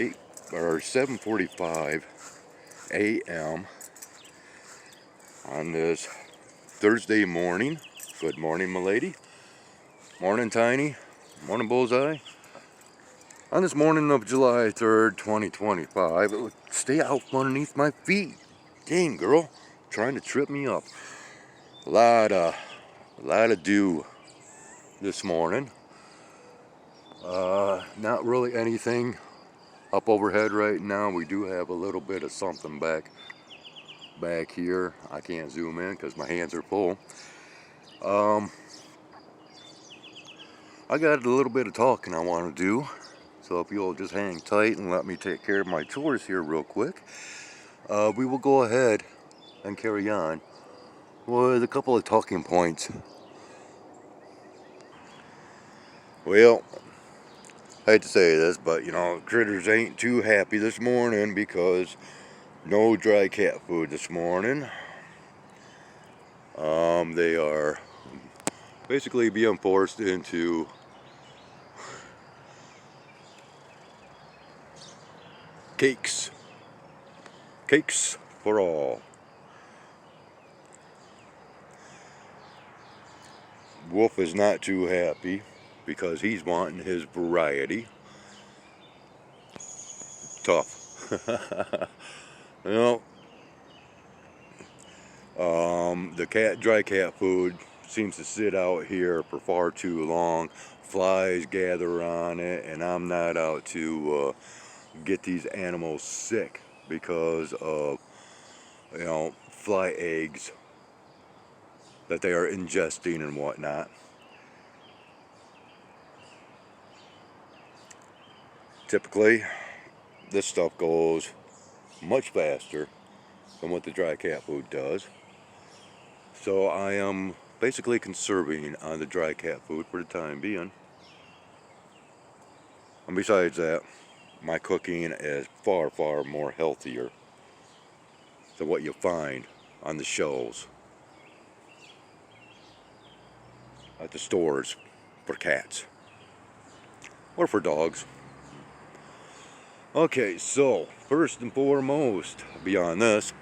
8 or 7:45 a.m. on this Thursday morning. Good morning, m'lady. Morning, Tiny. Morning, Bullseye. On this morning of July 3rd, 2025, stay out from underneath my feet. Dang, girl, trying to trip me up. A lot of dew this morning. Not really anything up overhead right now. We do have a little bit of something back here. I can't zoom in because my hands are full. I got a little bit of talking I want to do, so if you'll just hang tight and let me take care of my chores here real quick, we will go ahead and carry on with a couple of talking points. Well, I hate to say this, but you know, critters ain't too happy this morning because no dry cat food this morning. They are basically being forced into cakes for all. Wolf is not too happy because he's wanting his variety. Tough. You know, the dry cat food seems to sit out here for far too long. Flies gather on it, and I'm not out to get these animals sick because of, you know, fly eggs that they are ingesting and whatnot. Typically, this stuff goes much faster than what the dry cat food does. So I am basically conserving on the dry cat food for the time being. And besides that, my cooking is far more healthier than what you find on the shelves at the stores for cats or for dogs. Okay, so first and foremost, beyond this,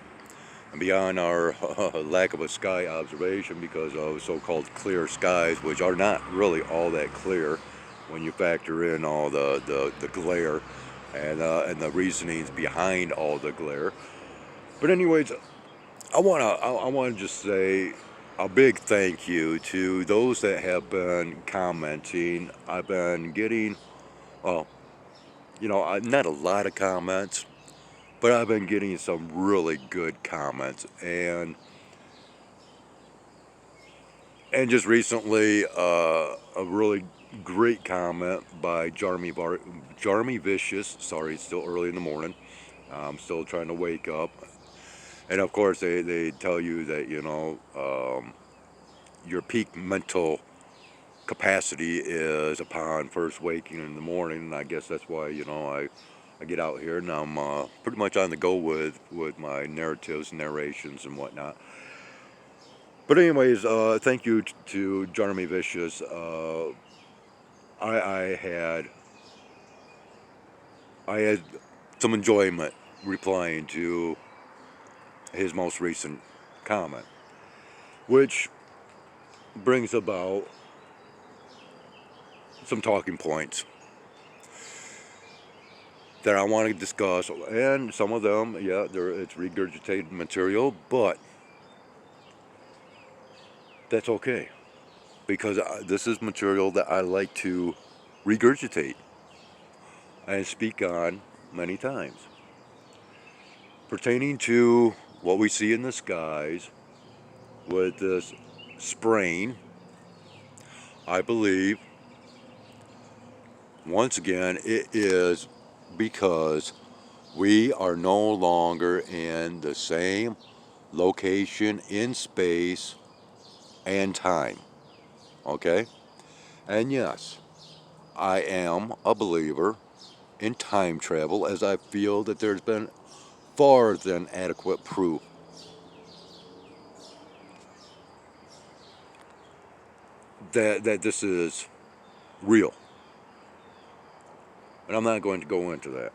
and beyond our lack of a sky observation because of so-called clear skies, which are not really all that clear when you factor in all the glare and the reasonings behind all the glare. But anyways, I wanna just say a big thank you to those that have been commenting. I've been getting, well, you know, not a lot of comments, but I've been getting some really good comments, and just recently a really great comment by Jarmy Vicious. Sorry, it's still early in the morning. I'm still trying to wake up, and of course they tell you that, you know, your peak mental capacity is upon first waking in the morning, and I guess that's why, you know, I get out here and I'm pretty much on the go with my narratives, narrations, and whatnot. But anyways, thank you to Jeremy Vicious. I had some enjoyment replying to his most recent comment, which brings about some talking points that I want to discuss, and some of them, yeah, it's regurgitated material, but that's okay, because this is material that I like to regurgitate and speak on many times, pertaining to what we see in the skies with this spraying. I believe, once again, it is because we are no longer in the same location in space and time. Okay? And yes, I am a believer in time travel, as I feel that there's been far than adequate proof that this is real. And I'm not going to go into that.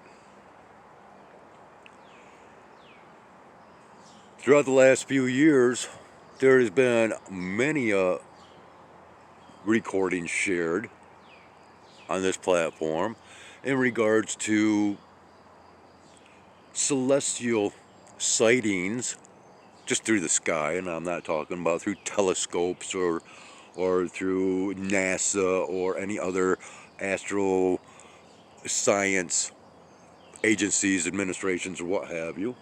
Throughout the last few years, there has been many recordings shared on this platform in regards to celestial sightings just through the sky, and I'm not talking about through telescopes or through NASA or any other astro science agencies, administrations, or what have you.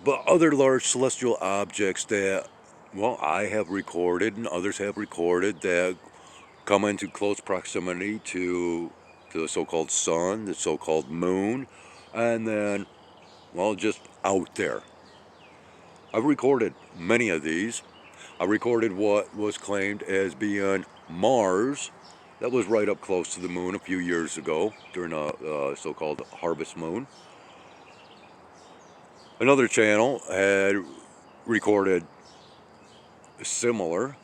But other large celestial objects that, well, I have recorded and others have recorded that come into close proximity to the so-called sun, the so-called moon, and then, well, just out there. I've recorded many of these. I recorded what was claimed as being Mars. That was right up close to the moon a few years ago during a so-called harvest moon. Another channel had recorded similar.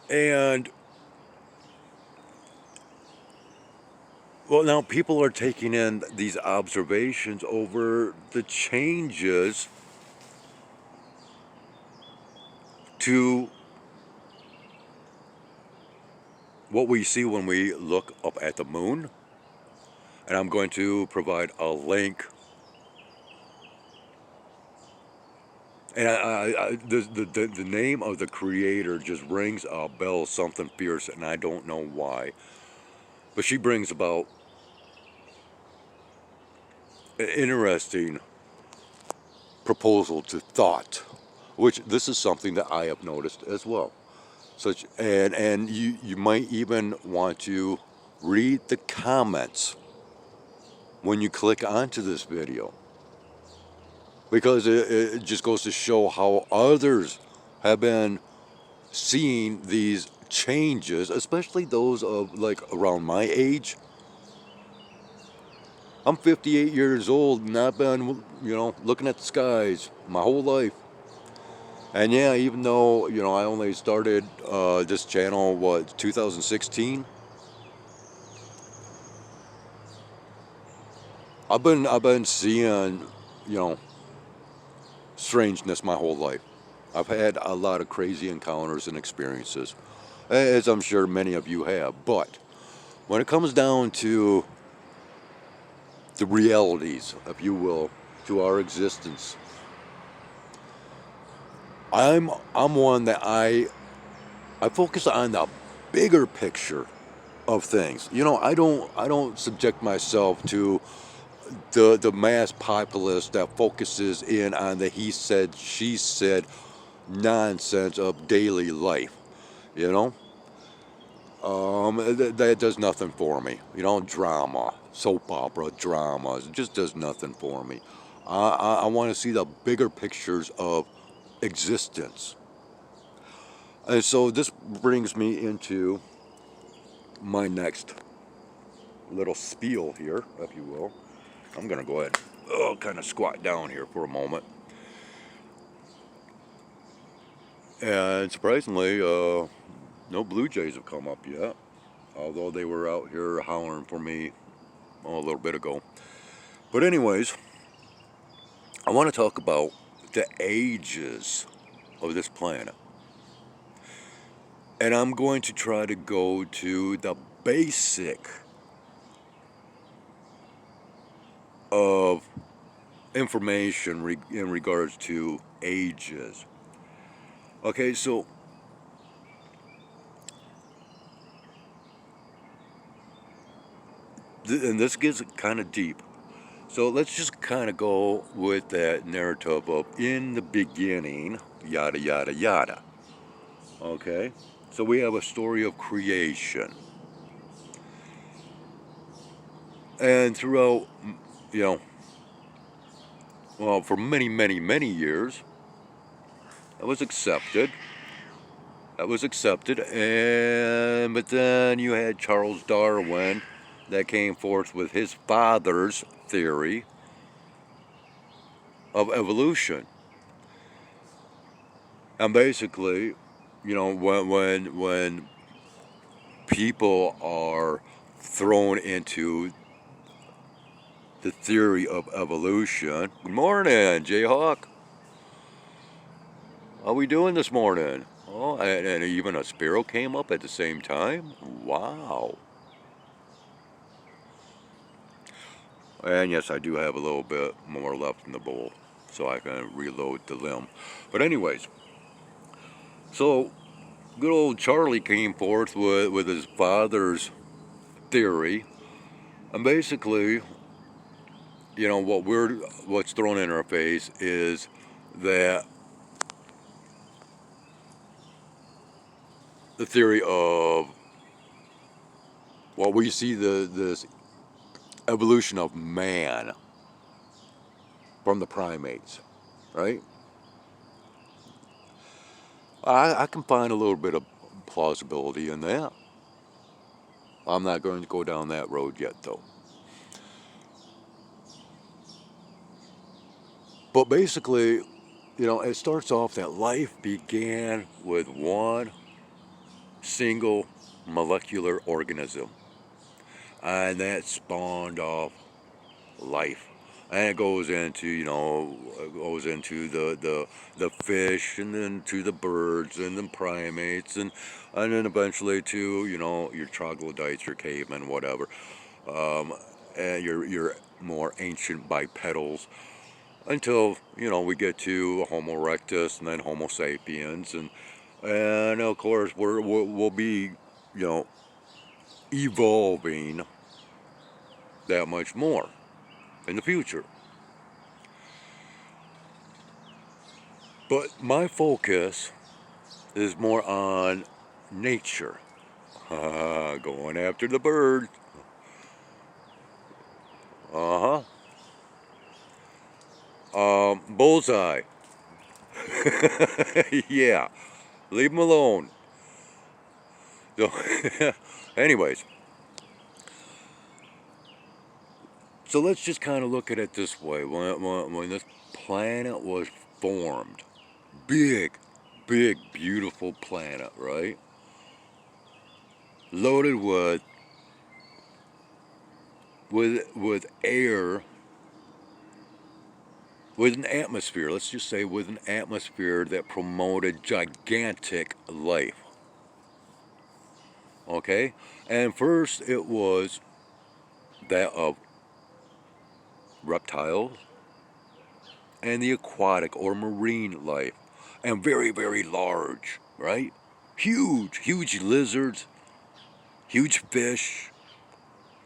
And, well, now people are taking in these observations over the changes to what we see when we look up at the moon. And I'm going to provide a link. And the name of the creator just rings a bell, something fierce, and I don't know why. But she brings about an interesting proposal to thought, which this is something that I have noticed as well. And you might even want to read the comments when you click onto this video, because it just goes to show how others have been seeing these changes, especially those of like around my age. I'm 58 years old and I've been, looking at the skies my whole life. And yeah, even though, I only started this channel, 2016? I've been seeing, strangeness my whole life. I've had a lot of crazy encounters and experiences, as I'm sure many of you have. But when it comes down to the realities, if you will, to our existence, I'm one that I focus on the bigger picture of things. I don't subject myself to the mass populace that focuses in on the he said, she said nonsense of daily life. That does nothing for me. Drama, soap opera dramas, it just does nothing for me. I want to see the bigger pictures of existence. And so this brings me into my next little spiel here, if you will. I'm going to go ahead and kind of squat down here for a moment. And surprisingly, no blue jays have come up yet, although they were out here howling for me a little bit ago. But anyways, I want to talk about the ages of this planet. And I'm going to try to go to the basic of information in regards to ages. Okay, so and this gets kind of deep. So let's just kind of go with that narrative of in the beginning, yada, yada, yada. Okay? So we have a story of creation. And throughout, for many, many, many years, that was accepted. But then you had Charles Darwin that came forth with his father's theory of evolution. And basically, when people are thrown into the theory of evolution. Good morning, Jayhawk. How we doing this morning? Oh, and even a sparrow came up at the same time? Wow. And yes, I do have a little bit more left in the bowl, so I can reload the limb. But anyways, so good old Charlie came forth with his father's theory, and basically, you know, what's thrown in our face is that the theory of, well, we see this evolution of man from the primates, right? I can find a little bit of plausibility in that. I'm not going to go down that road yet, though. But basically, you know, it starts off that life began with one single molecular organism, and that spawned off life. And it goes into, you know, goes into the fish, and then to the birds, and then primates, and then eventually to, you know, your troglodytes, your cavemen, whatever, and your more ancient bipedals, until, you know, we get to Homo erectus, and then Homo sapiens, and of course we'll be, you know, evolving that much more in the future. But my focus is more on nature. Going after the bird. Uh-huh. Bullseye. Yeah. Leave him alone. So, anyways. So let's just kind of look at it this way. When this planet was formed, big, beautiful planet, right? Loaded with air, with an atmosphere. Let's just say with an atmosphere that promoted gigantic life. Okay, and first it was that of reptiles and the aquatic or marine life, and very, very large, right? Huge lizards, huge fish,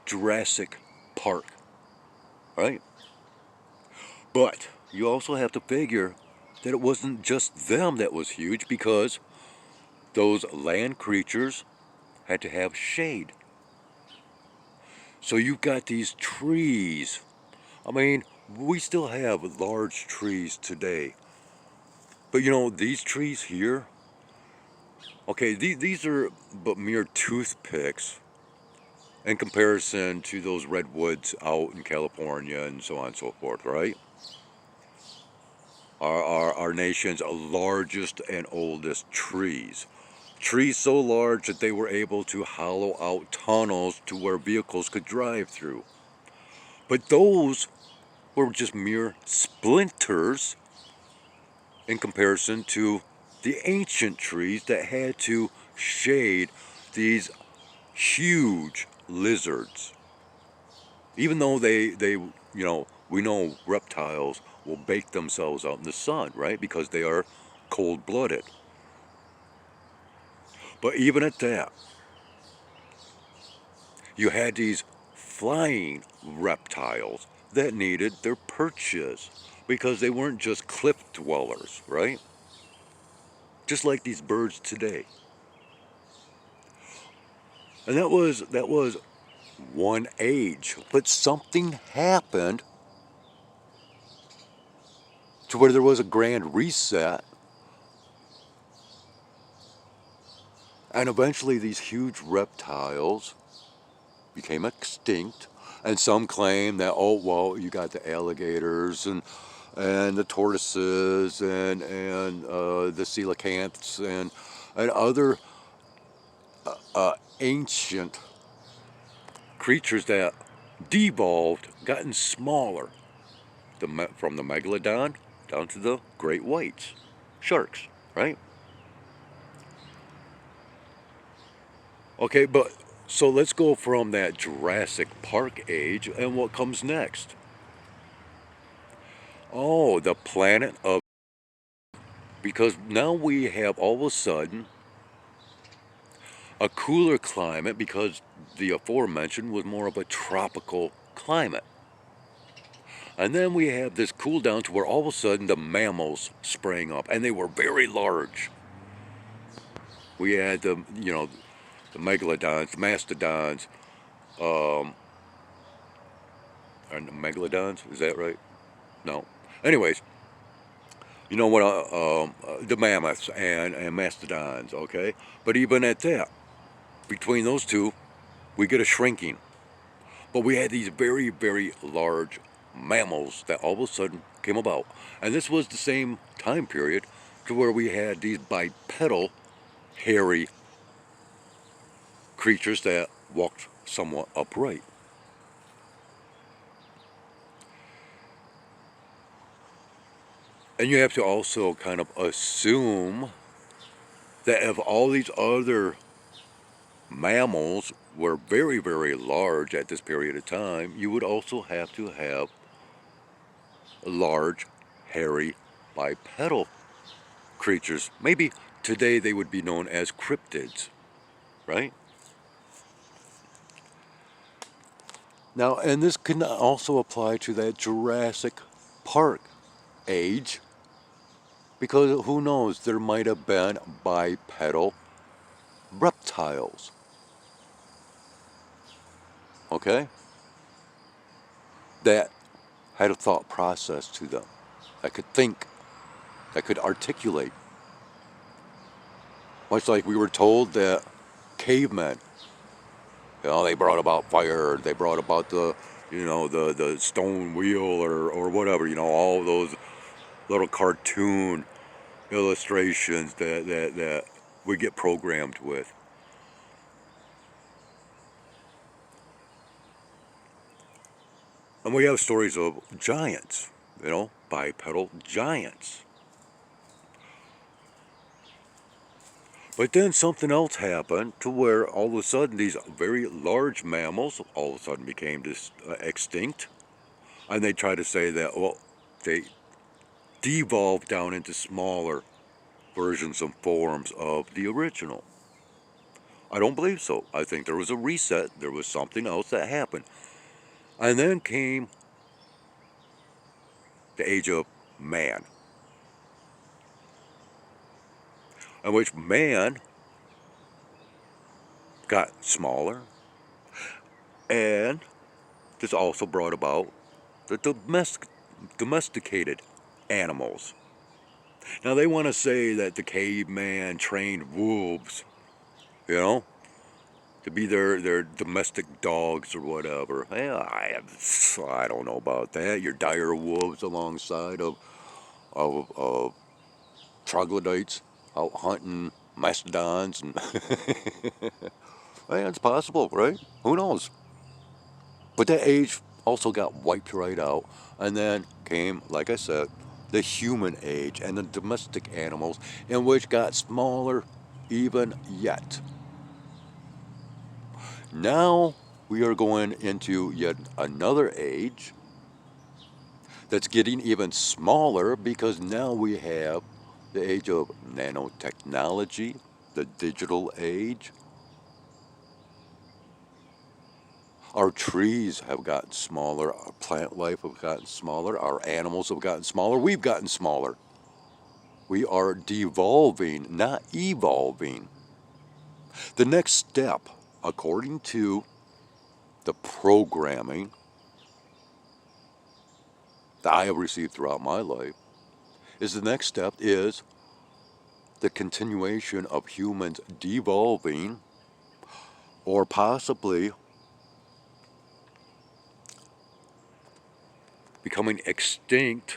Jurassic Park, right? But you also have to figure that it wasn't just them that was huge, because those land creatures had to have shade. So you've got these trees. I mean, we still have large trees today. But you know, these trees here, okay, these are but mere toothpicks in comparison to those redwoods out in California and so on and so forth, right? Our nation's largest and oldest trees. Trees so large that they were able to hollow out tunnels to where vehicles could drive through. But those were just mere splinters in comparison to the ancient trees that had to shade these huge lizards. Even though they you know, we know reptiles will bake themselves out in the sun, right? Because they are cold-blooded. But even at that, you had these flying reptiles that needed their perches, because they weren't just cliff dwellers, right? Just like these birds today. And that was one age. But something happened to where there was a grand reset, and eventually these huge reptiles became extinct. And some claim that, oh well, you got the alligators and the tortoises and the coelacanths and other ancient creatures that devolved, gotten smaller, from the megalodon down to the great whites, sharks, right? Okay, but so let's go from that Jurassic Park age, and what comes next? Oh, the planet of, because now we have all of a sudden a cooler climate, because the aforementioned was more of a tropical climate. And then we have this cool down to where all of a sudden the mammals sprang up, and they were very large. We had the megalodons, the mastodons, um, and the megalodons. Is that right? No. Anyways, you know what? The mammoths and mastodons. Okay, but even at that, between those two, we get a shrinking. But we had these very, very large mammals that all of a sudden came about. And this was the same time period to where we had these bipedal, hairy creatures that walked somewhat upright. And you have to also kind of assume that if all these other mammals were very, very large at this period of time, you would also have to have large, hairy, bipedal creatures. Maybe today they would be known as cryptids, right? Now, and this can also apply to that Jurassic Park age, because who knows, there might have been bipedal reptiles, okay, that had a thought process to them, that could think, that could articulate. Much like we were told that cavemen, they brought about fire, they brought about the stone wheel or whatever, all those little cartoon illustrations that we get programmed with. And we have stories of giants, bipedal giants. But then something else happened to where all of a sudden these very large mammals all of a sudden became extinct. And they try to say that, well, they devolved down into smaller versions and forms of the original. I don't believe so. I think there was a reset. There was something else that happened. And then came the age of man, in which man got smaller, and this also brought about the domesticated animals. Now they want to say that the caveman trained wolves, you know, to be their domestic dogs or whatever. Yeah, I don't know about that. Your dire wolves alongside of troglodytes out hunting mastodons and hey, it's possible, right? Who knows? But that age also got wiped right out, and then came, like I said, the human age and the domestic animals, in which got smaller even yet. Now we are going into yet another age that's getting even smaller, because now we have the age of nanotechnology, the digital age. Our trees have gotten smaller, our plant life have gotten smaller, our animals have gotten smaller, we've gotten smaller. We are devolving, not evolving. The next step, according to the programming that I have received throughout my life, is the next step is the continuation of humans devolving, or possibly becoming extinct,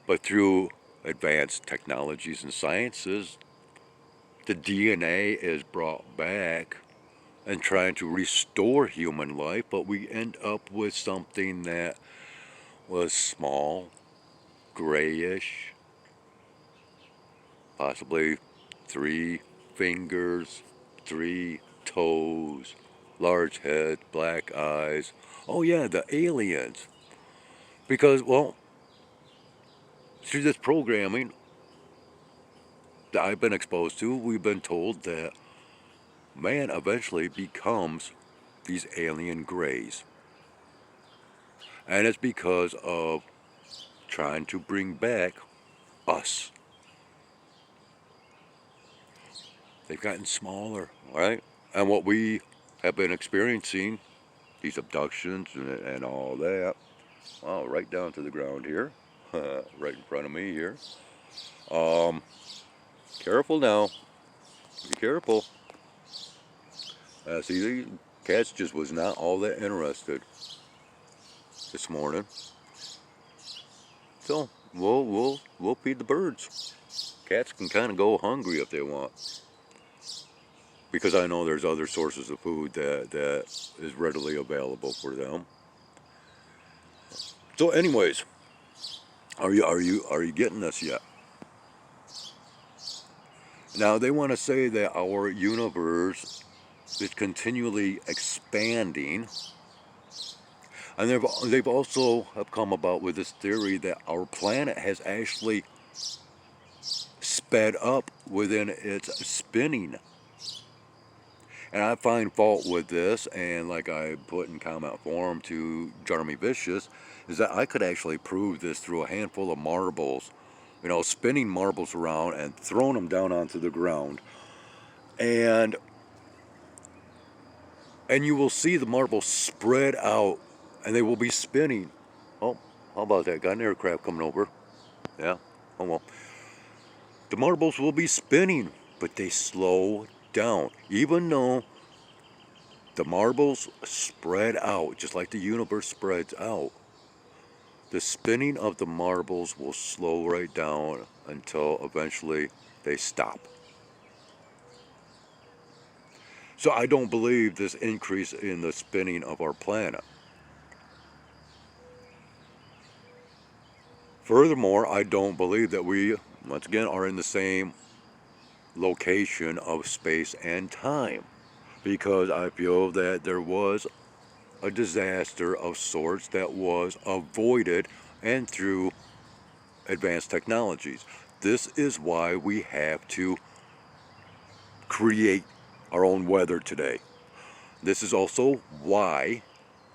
but through advanced technologies and sciences the DNA is brought back and trying to restore human life, but we end up with something that was small, grayish, possibly 3 fingers, 3 toes, large head, black eyes. Oh yeah, the aliens. Because, well, through this programming that I've been exposed to, we've been told that man eventually becomes these alien grays. And it's because of trying to bring back us. They've gotten smaller, right? And what we have been experiencing, these abductions and all that, well, right down to the ground here, right in front of me here. Careful now, be careful. See, the cats just was not all that interested this morning. So we'll feed the birds. Cats can kind of go hungry if they want, because I know there's other sources of food that is readily available for them. So, anyways, are you getting this yet? Now they want to say that our universe is continually expanding, and they've also have come about with this theory that our planet has actually sped up within its spinning. And I find fault with this, and like I put in comment form to Jeremy Vicious, is that I could actually prove this through a handful of marbles, spinning marbles around and throwing them down onto the ground, and you will see the marbles spread out, and they will be spinning. Oh, how about that? Got an aircraft coming over. Yeah, oh well. The marbles will be spinning, but they slow down, even though the marbles spread out, just like the universe spreads out. The spinning of the marbles will slow right down until eventually they stop. So I don't believe this increase in the spinning of our planet. Furthermore, I don't believe that we, once again, are in the same location of space and time, because I feel that there was a disaster of sorts that was avoided and through advanced technologies. This is why we have to create our own weather today. This is also why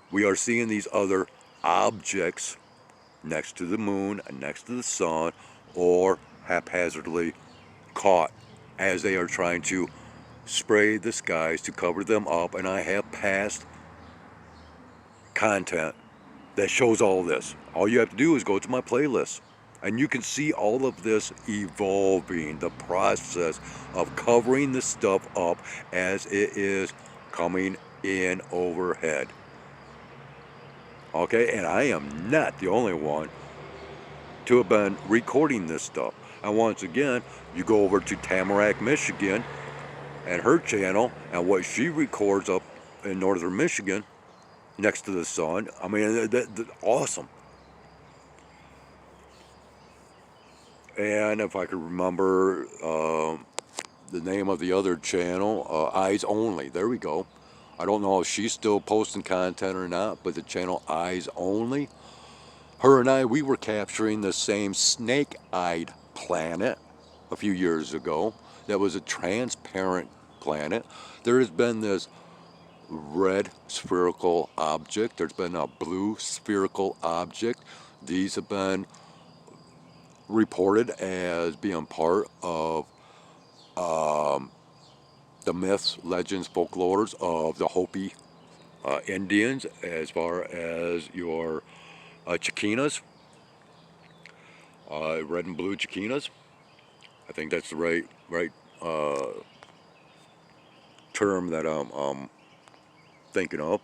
we are seeing these other objects next to the moon and next to the sun, or haphazardly caught as they are trying to spray the skies to cover them up. And I have past content that shows all this. All you have to do is go to my playlist, and you can see all of this evolving, the process of covering this stuff up as it is coming in overhead. Okay, and I am not the only one to have been recording this stuff. And once again, you go over to Tamarack, Michigan, and her channel, and what she records up in northern Michigan, next to the sun. I mean, awesome. And if I could remember the name of the other channel, Eyes Only. There we go. I don't know if she's still posting content or not, but the channel Eyes Only, her and I, we were capturing the same snake-eyed planet a few years ago. That was a transparent planet. There has been this red spherical object. There's been a blue spherical object. These have been reported as being part of the myths, legends, folklores of the Hopi Indians, as far as your Chiquinas, red and blue Chiquinas. I think that's the right term that I'm thinking of.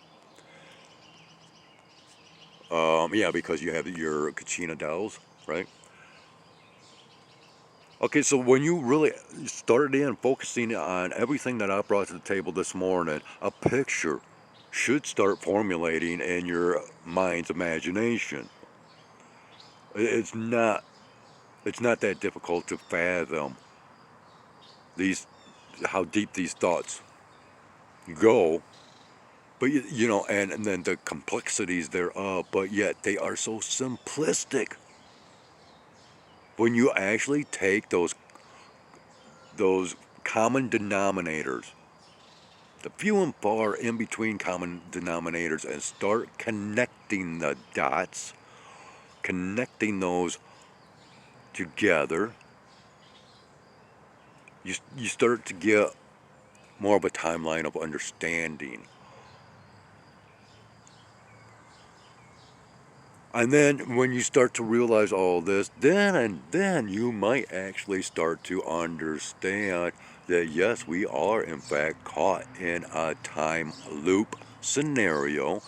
Yeah, because you have your Kachina dolls, right? Okay, so when you really started in focusing on everything that I brought to the table this morning, a picture should start formulating in your mind's imagination. It's not that difficult to fathom these how deep these thoughts go, but you know, and then the complexities thereof, but yet they are so simplistic. When you actually take those common denominators, the few and far in between common denominators, and start connecting the dots, connecting those together, you start to get more of a timeline of understanding. And then when you start to realize all this, then you might actually start to understand that yes, we are in fact caught in a time loop scenario,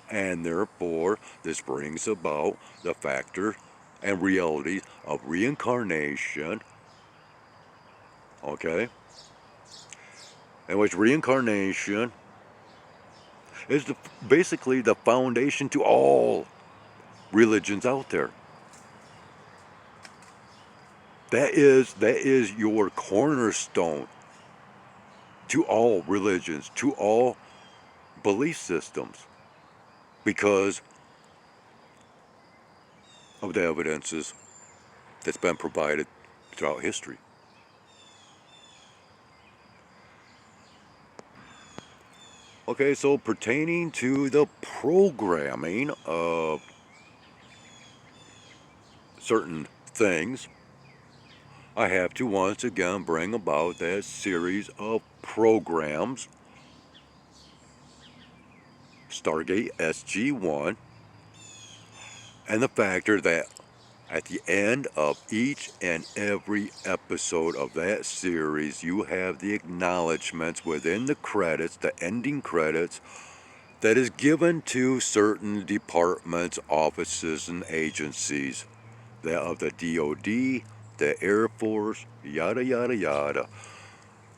and therefore this brings about the factor and reality of reincarnation, okay? In which reincarnation is basically the foundation to all religions out there. That is your cornerstone to all religions, to all belief systems, because of the evidences that's been provided throughout history. Okay, so pertaining to the programming of certain things, I have to once again bring about that series of programs, Stargate SG-1, and the factor that at the end of each and every episode of that series, you have the acknowledgments within the credits, the ending credits, that is given to certain departments, offices, and agencies. That of the DOD, the Air Force, yada yada yada.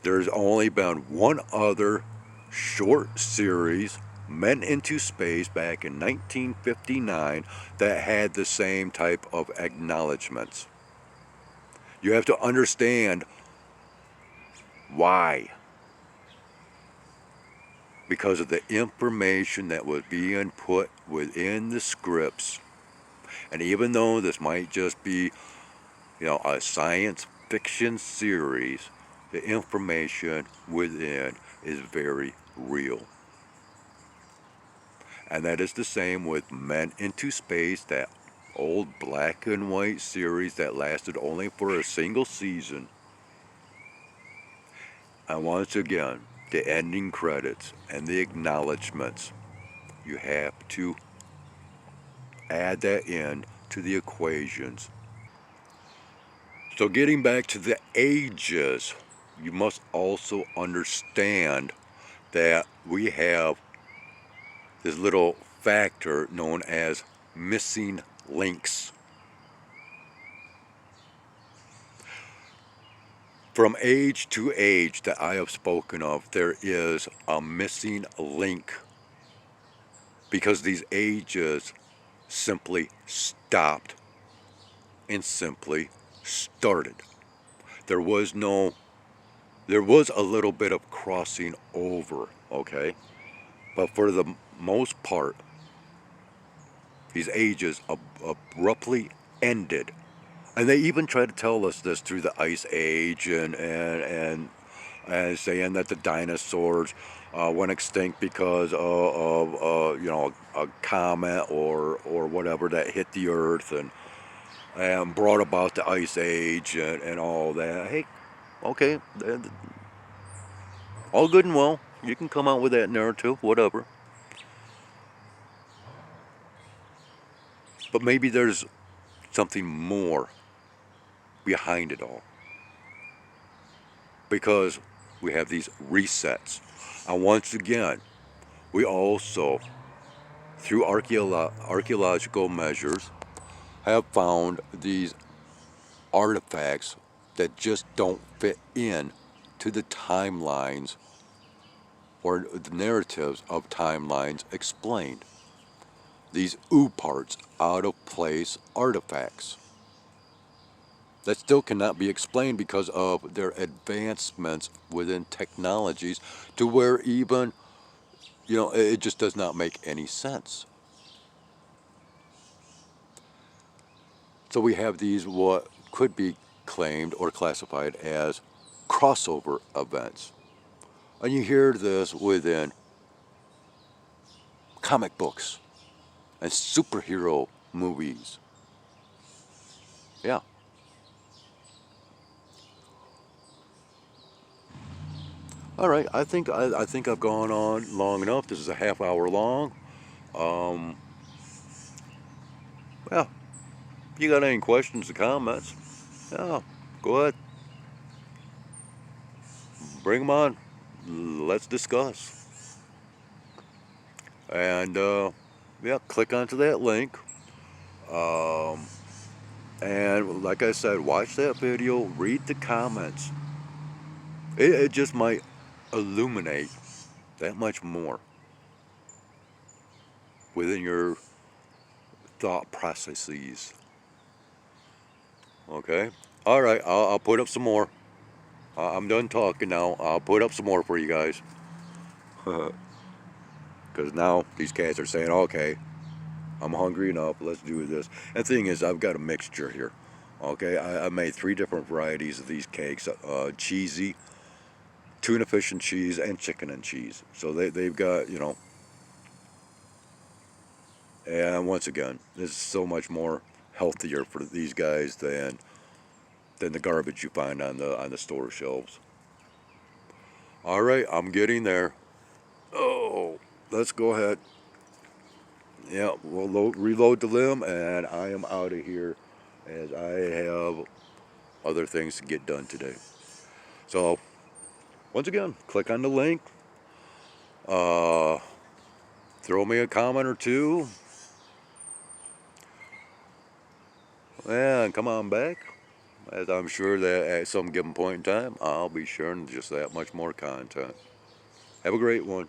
There's only been one other short series, Men into Space, back in 1959, that had the same type of acknowledgments. You have to understand why. Because of the information that was being put within the scripts. And even though this might just be, a science fiction series, the information within is very real. And that is the same with Men into Space, that old black and white series that lasted only for a single season. And once again, the ending credits and the acknowledgments, you have to add that in to the equations. So getting back to the ages, you must also understand that we have this little factor known as missing links. From age to age that I have spoken of, there is a missing link because these ages simply stopped and simply started. There was a little bit of crossing over, okay? But for the most part, these ages abruptly ended. And they even try to tell us this through the Ice Age and saying that the dinosaurs went extinct because of a comet or whatever that hit the Earth and brought about the Ice Age and all that. Hey, okay, all good and well. You can come out with that narrative, whatever. But maybe there's something more behind it all. Because we have these resets. And once again, we also, through archaeological measures, have found these artifacts that just don't fit in to the timelines or the narratives of timelines explained. These ooh parts, out of place artifacts that still cannot be explained because of their advancements within technologies to where even, it just does not make any sense. So we have these what could be claimed or classified as crossover events. And you hear this within comic books and superhero movies. Yeah. All right. I think I've gone on long enough. This is a half hour long. Um, yeah. If you got any questions or comments, yeah, go ahead. Bring them on. Let's discuss. And yeah, click onto that link. Um, and like I said, watch that video. Read the comments. It just might illuminate that much more within your thought processes. Okay? All right, I'll put up some more. I'm done talking now. I'll put up some more for you guys. Because now these cats are saying, okay, I'm hungry enough. Let's do this. And the thing is, I've got a mixture here. Okay, I made 3 different varieties of these cakes. Cheesy, tuna fish and cheese, and chicken and cheese. So they've got, and once again, this is so much more healthier for these guys than the garbage you find on the store shelves. All right, I'm getting there. Oh, let's go ahead. Yeah, we'll reload the limb, and I am out of here as I have other things to get done today. So, once again, click on the link. Uh, throw me a comment or two. And come on back. As I'm sure that at some given point in time, I'll be sharing just that much more content. Have a great one.